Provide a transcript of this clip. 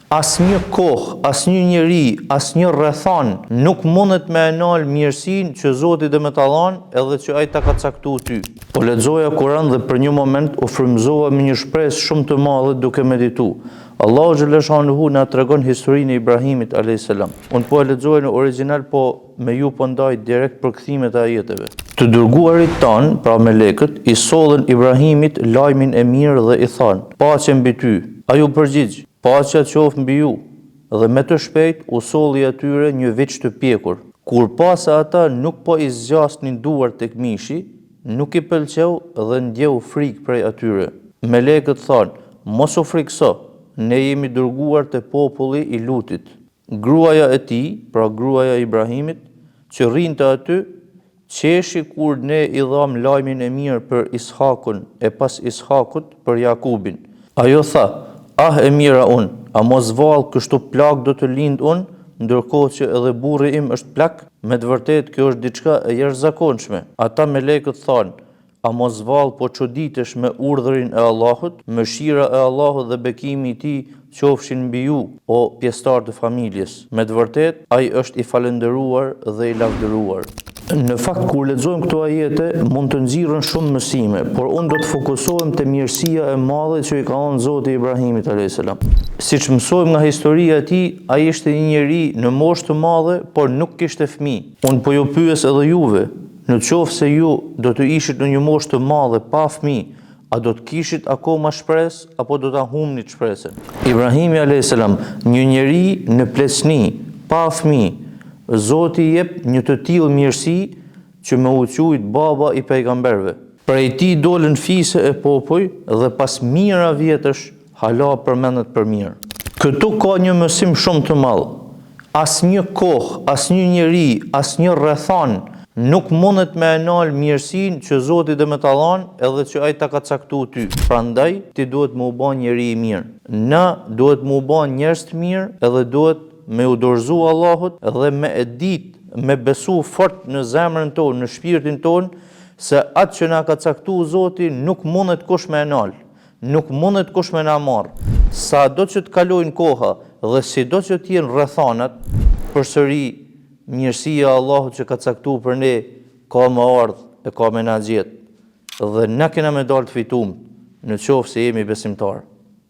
Asnjë kohë, asnjë njeri, asnjë rrethon nuk mundet me nal mirësinë që Zoti do më ta dhanë edhe që ai ta ka caktuar ty. Po lexoja Kur'an dhe për një moment u frymëzova me një shpresë shumë të madhe duke medituar. Allahu xhaleshanuhu na tregon historinë e Ibrahimit a.s. Unë po e lexoj në origjinal, po me ju po ndaj direkt përkthimet e ajeteve. Të dërguarit tan, pra melekët, i sollën Ibrahimit lajmin e mirë dhe i thanë: "Paqe mbi ty." Ai u përgjigj: "Paqja qoftë mbi ju." Dhe me të shpejt u solli atyre një veç të pjekur. Kur pa se ata nuk po i zgjasnin duart tek mishi, nuk i pëlqeu dhe ndjeu frikë prej atyre. Melekët thanë: "Mos u frikso, ne jemi dërguar te populli i Lutit." Gruaja e tij, pra gruaja e Ibrahimit, që rrinte aty, qeshi kur ne i dham lajmin e mirë për Ishakun e pas Ishakut për Jakubin. Ajo tha: "Ah e mira unë, a mos vallë kështu plak do të lind unë, ndërkohë që edhe burri im është plak?" Me të vërtetë kjo është diçka e jashtëzakonshme. Ata melekët thanë: "A mos vallë po çuditesh me urdhrin e Allahut? Mëshira e Allahut dhe bekimi i tij qofshin mbi ju, o pjesëtar të familjes. Me të vërtetë ai është i falendëruar dhe i lavdëruar." Në fakt, kur lexojmë këto ajete, mund të nxirren shumë mësime, por unë do të fokusohem te mirësia e madhe që i ka dhënë Zoti Ibrahimit a.s. Siç mësojmë nga historia e tij, ai ishte një njeri në moshë të madhe, por nuk kishte fëmijë. Unë po ju pyes edhe juve, në qoftë se ju do të ishit në një moshë të madhe pa fëmijë, a do të kishit akoma shpresë apo do ta humnit shpresën? Ibrahimi a.s., një njeri në pleçni, pa fëmijë, Zoti i jep një të tillë mirësi që me u quajt baba i pejgamberëve. Prej tij dolën fise e popull dhe pas mijëra vjetësh hala përmendet për mirë. Këtu ka një mësim shumë të madh. Asnjë kohë, asnjë njeri, asnjë rrethon nuk mundet me nal mirësinë që Zoti do më ta dhanë edhe që ai ta ka caktuar ty. Prandaj ti duhet më u bë njeri i mirë. Na duhet më u bë njerëz të mirë edhe duhet me u dorëzu Allahut dhe me e ditë, me besu fort në zemrën tonë, në shpirtin tonë, se atë që na ka caktuar Zoti nuk mundet kush me nal, nuk mundet kush me na marr. Sa do që të kalojnë koha dhe si do që të jenë rrethonat, përsëri mirësia e Allahut që ka caktuar për ne ka më ardh e ka më na gjet. Dhe na kena me dalë të fitum, në qoftë se jemi besimtar.